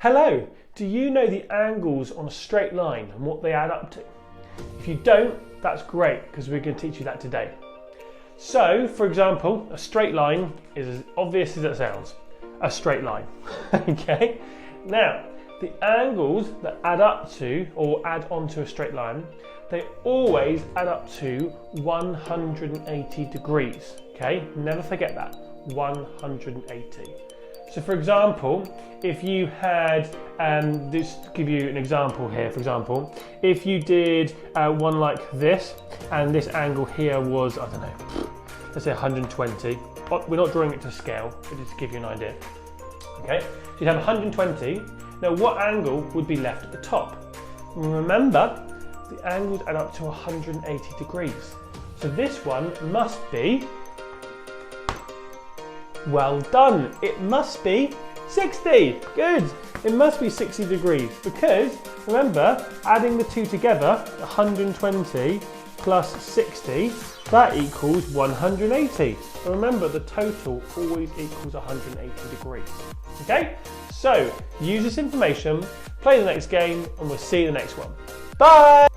Hello, do you know the angles on a straight line and what they add up to? If you don't, that's great because we're going to teach you that today. So, for example, a straight line is as obvious as it sounds, a straight line, okay? Now, the angles that add up to or add onto a straight line, they always add up to 180 degrees, okay? Never forget that, 180. So for example, if you had, just give you an example here, for example, if you did one like this, and this angle here was, I don't know, let's say 120. We're not drawing it to scale, but just to give you an idea. Okay, so you'd have 120. Now what angle would be left at the top? Remember, the angles add up to 180 degrees. So this one must be, well done, it must be 60, good. It must be 60 degrees because remember, adding the two together, 120 plus 60, that equals 180. So remember, the total always equals 180 degrees. Okay, so use this information, play the next game, and we'll see you in the next one. Bye!